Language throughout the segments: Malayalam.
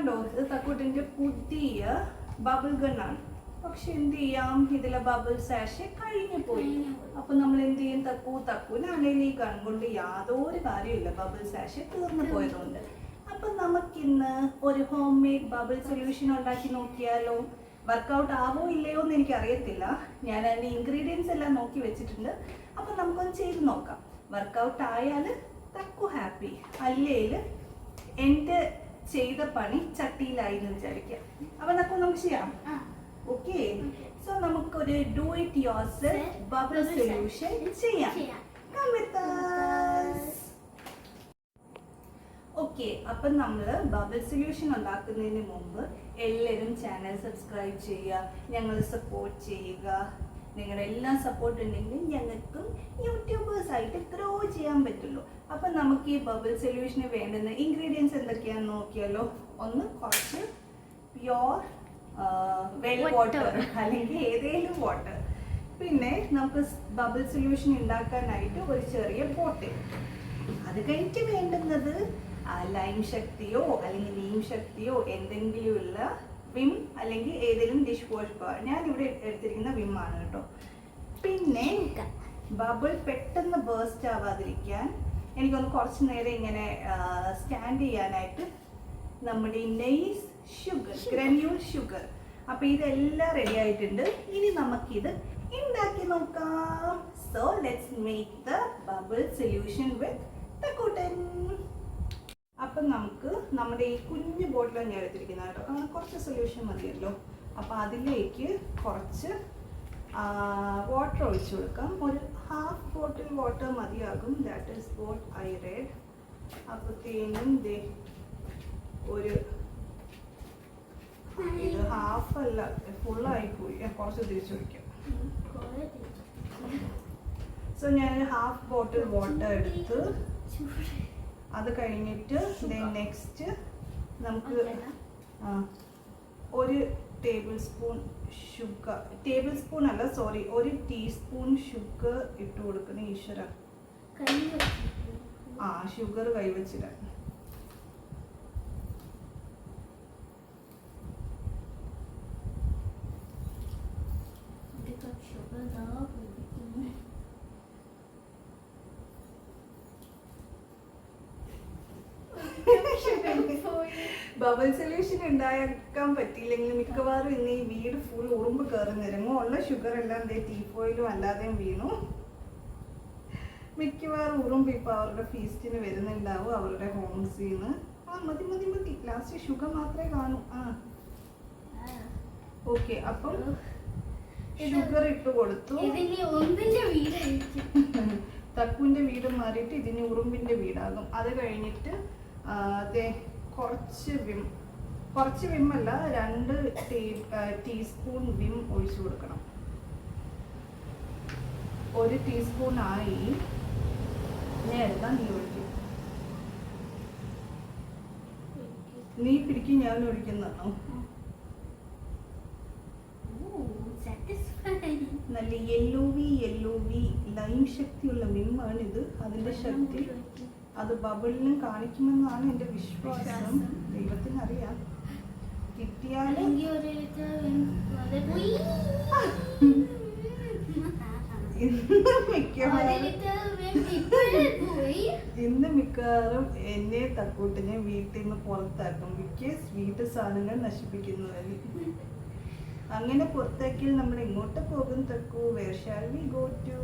കണ്ടോ, ഇത് തക്കൂട്ടിന്റെ പുതിയ ബബിൾ ഗണ്ണാണ്. പക്ഷെ എന്ത് ചെയ്യാം, ഇതിലെ ബബിൾ സാഷ് കഴിഞ്ഞു പോയി. അപ്പൊ നമ്മൾ എന്ത് ചെയ്യും, തക്കൂനാണെങ്കിൽ ഈ ഗൺ കൊണ്ട് യാതൊരു കാര്യമില്ല, ബബിൾ സാഷ് തീർന്നു പോയതുകൊണ്ട്. അപ്പൊ നമുക്കിന്ന് ഒരു ഹോം മെയ്ഡ് ബബിൾ സൊല്യൂഷൻ ഉണ്ടാക്കി നോക്കിയാലോ? വർക്കൗട്ട് ആവോ ഇല്ലയോ എന്ന് എനിക്ക് അറിയത്തില്ല. ഞാൻ അതിന്റെ ഇൻഗ്രീഡിയൻസ് എല്ലാം നോക്കി വെച്ചിട്ടുണ്ട്. അപ്പൊ നമുക്കൊന്ന് ചെയ്ത് നോക്കാം. വർക്കൗട്ട് ആയാൽ തക്കു ഹാപ്പി, അല്ലേൽ എൻ്റെ ചെയ്ത പണി ചട്ടിയിലായി എന്ന് വിചാരിക്കാം. അപ്പൊ നമുക്ക് ചെയ്യാം. ഓക്കെ, സോ നമുക്കൊരു ഡു ഇറ്റ് യോർസെൽഫ് ബബിൾ സൊല്യൂഷൻ ചെയ്യാം. Come with us. ഓക്കെ, അപ്പം നമ്മൾ ബബിൾ സൊല്യൂഷൻ ഉണ്ടാക്കുന്നതിന് മുമ്പ് എല്ലാവരും ചാനൽ സബ്സ്ക്രൈബ് ചെയ്യുക, ഞങ്ങൾ സപ്പോർട്ട് ചെയ്യുക. നിങ്ങളുടെ എല്ലാ സപ്പോർട്ട് ഉണ്ടെങ്കിൽ ഞങ്ങൾക്കും യൂട്യൂബേഴ്സായിട്ട് ഗ്രോ ചെയ്യാൻ പറ്റുള്ളൂ. അപ്പം നമുക്ക് ഈ ബബിൾ സൊല്യൂഷന് വേണ്ടുന്ന ഇൻഗ്രീഡിയൻസ് എന്തൊക്കെയാണെന്ന് നോക്കിയാലോ? ഒന്ന് കുറച്ച് പ്യോർ വെൽ വാട്ടർ അല്ലെങ്കിൽ ഏതെങ്കിലും വാട്ടർ. പിന്നെ നമുക്ക് ബബിൾ സൊല്യൂഷൻ ഉണ്ടാക്കാനായിട്ട് ഒരു ചെറിയ ബോട്ടിൽ. അത് കഴിഞ്ഞിട്ട് വേണ്ടുന്നത് ലൈം ശക്തിയോ അല്ലെങ്കിൽ നീം ശക്തിയോ എന്തെങ്കിലും ഉള്ള വിം അല്ലെങ്കിൽ ഏതെങ്കിലും ഡിഷ് വാഷ് ബാർ. ഞാൻ ഇവിടെ എടുത്തിരിക്കുന്ന വിം ആണ് കേട്ടോ. പിന്നെ ബബിൾ പെട്ടെന്ന് ബേസ്റ്റ് ആവാതിരിക്കാൻ എനിക്കൊന്ന് കുറച്ച് നേരം ഇങ്ങനെ സ്റ്റാൻഡ് ചെയ്യാനായിട്ട് നമ്മുടെ നൈസ് ഷുഗർ, ഗ്രന്യൂൾ ഷുഗർ. അപ്പൊ ഇതെല്ലാം റെഡി ആയിട്ടുണ്ട്. ഇനി നമുക്കിത് ഉണ്ടാക്കി നോക്കാം. So let's make the bubble solution with Thakkuttan. അപ്പം നമുക്ക് നമ്മുടെ ഈ കുഞ്ഞു ബോട്ടിലാണ് ഞാൻ എടുത്തിരിക്കുന്നത് കേട്ടോ. അങ്ങനെ കുറച്ച് സൊല്യൂഷൻ മതിയല്ലോ. അപ്പം അതിലേക്ക് കുറച്ച് വാട്ടർ ഒഴിച്ചു കൊടുക്കാം. ഒരു ഹാഫ് ബോട്ടിൽ വാട്ടർ മതിയാകും. That is what I read. അപ്പോഴത്തേനും ഒരു ഇത് ഹാഫ് അല്ല, ഫുള്ളായി പോയി. കുറച്ച് തിരിച്ചൊഴിക്കാം. സോ ഞാൻ ഹാഫ് ബോട്ടിൽ വാട്ടർ എടുത്ത് അത് കഴിഞ്ഞിട്ട് നെക്സ്റ്റ് നമുക്ക് ഒരു table spoon sugar, table spoon അല്ല സോറി, ഒരു ടീസ്പൂൺ ഷുഗർ ഇട്ട് കൊടുക്കണം. ഈശ്വര, ഷുഗർ കൈവച്ചിടാൻ. ബബിൾ സൊല്യൂഷൻ ഉണ്ടാക്കാൻ പറ്റിയില്ലെങ്കിൽ മിക്കവാറും ഇന്ന് ഈ വീട് ഫുൾ ഉറുമ്പ് കയറി നിരങ്ങും. ഉള്ള ഷുഗർ എല്ലാം ടീപ്പോയിലും അല്ലാതെയും വീണു. മിക്കവാറും ഉറുമ്പ് ഇപ്പൊ അവരുടെ ഫീസ്റ്റിന് വരുന്നുണ്ടാവും, അവരുടെ ഹോംസിന്ന്. മതി മതി മതി, ലാസ്റ്റ് ഷുഗർ മാത്രമേ കാണൂ. ഓക്കെ, അപ്പം ഷുഗർ ഇട്ട് കൊടുത്തു. തക്കുവിന്റെ വീട് മാറിയിട്ട് ഇതിന് ഉറുമ്പിന്റെ വീടാകും. അത് കഴിഞ്ഞിട്ട് കുറച്ച് വിമ്മല്ല, 2 ടീസ്പൂൺ വിം ഒഴിച്ചു കൊടുക്കണം. 1 ടീസ്പൂൺ ആയി. ഞാൻ എടുക്കാം, നീ ഒഴിക്കും. നീ പിടിക്കും, ഞാൻ ഒഴിക്കുന്നതാണോ? നല്ല യെല്ലോവി ലൈം ശക്തിയുള്ള വിമ്മാണ് ഇത്. അതിന്റെ ശക്തി അത് ബബിളിനും കാണിക്കുമെന്നാണ് എൻ്റെ വിശ്വാസം. ദൈവത്തിനറിയാം. കിട്ടിയാലും ഇന്ന് മിക്കവാറും എന്നെ തക്കൂട്ടിനെ വീട്ടിൽ നിന്ന് പുറത്താക്കും. ബിക്കോസ് വീട്ടു സാധനങ്ങൾ നശിപ്പിക്കുന്നവര്. അങ്ങനെ പുറത്താക്കിയാൽ നമ്മൾ എങ്ങോട്ട് പോകും Thakku? Where shall we go to?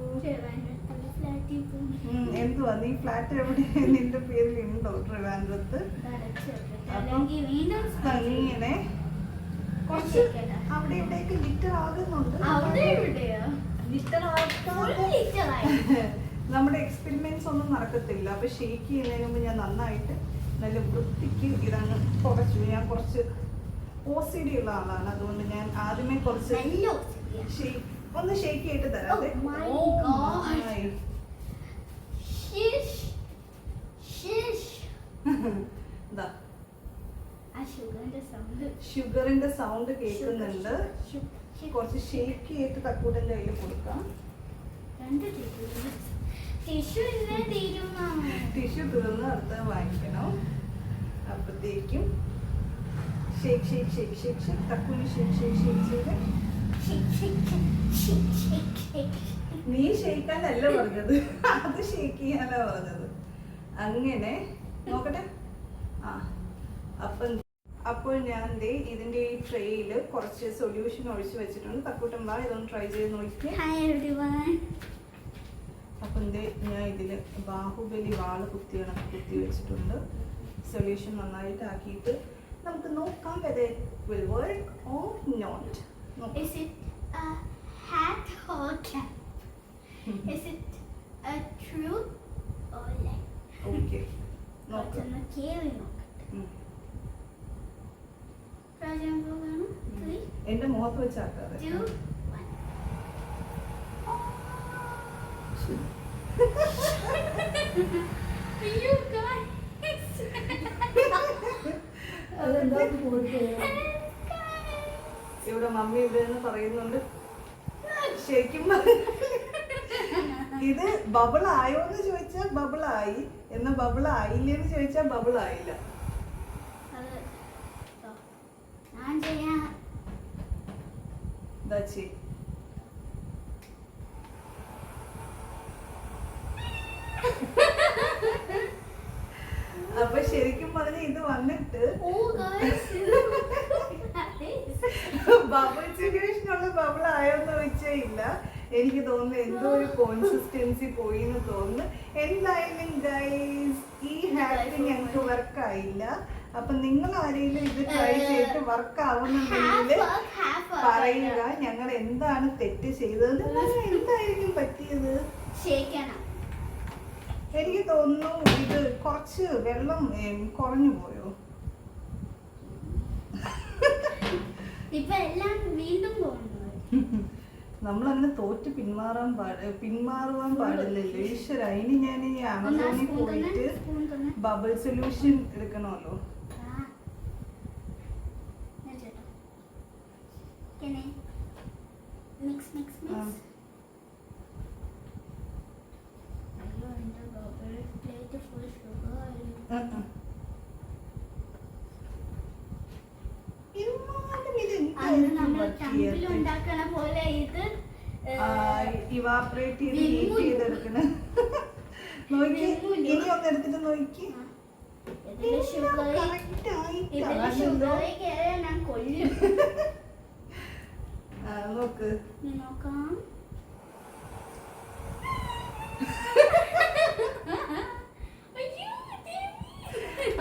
എന്തുവാ നീ ഫ്ലാറ്റ് എവിടെ നിന്റെ പേരിൽ ഉണ്ടോ ട്രിവാൻഡ്രത്ത്? ഇങ്ങനെ കുറച്ച് അവിടെ ഇവിടെയൊക്കെ ലിറ്റർ ആകുന്നുണ്ട്. നമ്മുടെ എക്സ്പെരിമെന്റ്സ് ഒന്നും നടക്കത്തില്ല. അപ്പൊ ഷേക്ക് ചെയ്യുന്നതിന് മുമ്പ് ഞാൻ നന്നായിട്ട് നല്ല വൃത്തിക്ക് ഇതങ്ങ് കുറച്ചു. ഞാൻ കുറച്ച് OCD ഉള്ള ആളാണ്, അതുകൊണ്ട് ഞാൻ ആദ്യമേ കുറച്ച് ഒന്ന് ഷേക്ക് ചെയ്തിട്ട് തരാതെ. ഷുഗറിന്റെ സൗണ്ട് കേൾക്കുന്നുണ്ട്. കുറച്ച് ഷേക്ക് ചെയ്തിട്ട് തക്കൂട്ടന്റെ കയ്യിൽ കൊടുക്കാം. ടിഷ്യൂ തീർന്ന് അടുത്ത വാങ്ങിക്കണം. അപ്പോഴത്തേക്കും shake shake shake shake shake Thakkuli shake shake shake ചെയ്ത് നീ ഷേക്കാനല്ല പറഞ്ഞത്, അത് ഷേക്ക് ചെയ്യാനാ പറഞ്ഞത്. അങ്ങനെ നോക്കട്ടെ. ആ അപ്പോൾ ഞാൻ ദേ ഇതിന്റെ ഈ ട്രേയിൽ കുറച്ച് സൊല്യൂഷൻ ഒഴിച്ച് വെച്ചിട്ടുണ്ട്. തക്കൂട്ടം വാ, ഇതൊന്ന് ട്രൈ ചെയ്ത് നോക്കി. അപ്പം ഞാൻ ഇതിൽ ബാഹുബലി വാള് കുത്തി വെച്ചിട്ടുണ്ട്. സൊല്യൂഷൻ നന്നായിട്ട് ആക്കിയിട്ട് നമുക്ക് നോക്കാം whether it will work or not. Is it a hat or cap? Is it a truth or lie? Okay. നോക്കാം. എന്റെ മുഖത്ത് വെച്ചാക്കാതെ. 2, 1. You guys. ഇവിടെ മമ്മി ഇവിടെ നിന്ന് പറയുന്നുണ്ട്. ശരിക്കും ഇത് ബബിൾ ആയോ എന്ന് ചോദിച്ചാൽ ബബിൾ ആയി, എന്നാ ബബിൾ ആയില്ലെന്ന് ചോദിച്ചാൽ ബബിൾ ആയില്ല. അപ്പൊ ശരിക്കും പറഞ്ഞ ഇത് വന്നിട്ട് ബബിൾ സിറ്റുവേഷൻ ഉള്ള ബബിൾ ആയോന്ന് വെച്ചില്ല. എനിക്ക് തോന്നുന്നു എന്തോ ഒരു കോൺസിസ്റ്റൻസി പോയി എന്ന് തോന്നുന്നു. എന്തായാലും ഗൈസ് ഈ ഹാക്ക് ഞങ്ങൾക്ക് വർക്ക് ആയില്ല. അപ്പൊ നിങ്ങൾ ആരെങ്കിലും ഇത് ട്രൈ ചെയ്തിട്ട് വർക്ക് ആവുന്നുണ്ടെങ്കിൽ പറയുക ഞങ്ങൾ എന്താണ് തെറ്റ് ചെയ്തത്, എന്തായിരിക്കും പറ്റിയത്. എനിക്ക് തോന്നുന്നു ഇത് കുറച്ച് വെള്ളം കുറഞ്ഞു പോയോ. നമ്മളങ്ങനെ തോറ്റ് പിന്മാറുവാൻ പാടില്ലല്ലോ. ഈശ്വര, ഇനി ഞാൻ ഈ ആമസോണിൽ പോയിട്ട് ബബിൾ സൊല്യൂഷൻ എടുക്കണമല്ലോ. ഇവാപറേറ്റ് ചെയ്ത് ഹീറ്റ് ചെയ്തെടുക്കണ നോക്കി. ഇനി ഒന്ന് എടുത്തിട്ട് നോക്കി. നോക്ക്.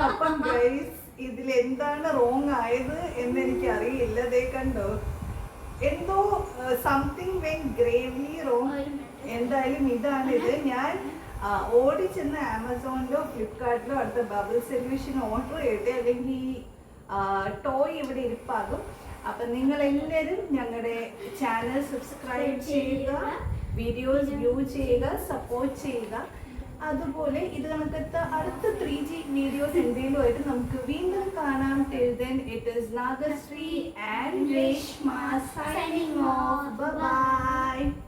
അപ്പം ഗൈസ് ഇതിൽ എന്താണ് റോങ് ആയത് എന്ന് എനിക്ക് അറിയില്ല. ദേ കണ്ടോ, എന്തോ സംതിങ് വെന്റ് ഗ്രേവ്ലി റോങ്. എന്തായാലും ഇതാണിത്. ഞാൻ ഓടി ചെന്ന് ആമസോണിലോ ഫ്ലിപ്കാർട്ടിലോ അടുത്ത ബബിൾ സൊല്യൂഷൻ ഓർഡർ ചെയ്ത്, അല്ലെങ്കിൽ ടോയ് ഇവിടെ ഇരിപ്പാകും. അപ്പം നിങ്ങൾ എല്ലാവരും ഞങ്ങളുടെ ചാനൽ സബ്സ്ക്രൈബ് ചെയ്യുക, വീഡിയോസ് വ്യൂ ചെയ്യുക, സപ്പോർട്ട് ചെയ്യുക. അതുപോലെ ഇത് കണക്കത്തെ അടുത്ത 3G വീഡിയോസ് എന്തെങ്കിലുമായിട്ട് നമുക്ക് വീണ്ടും കാണാം. Till then, it is Nagasri and Reshma signing off. Bye bye.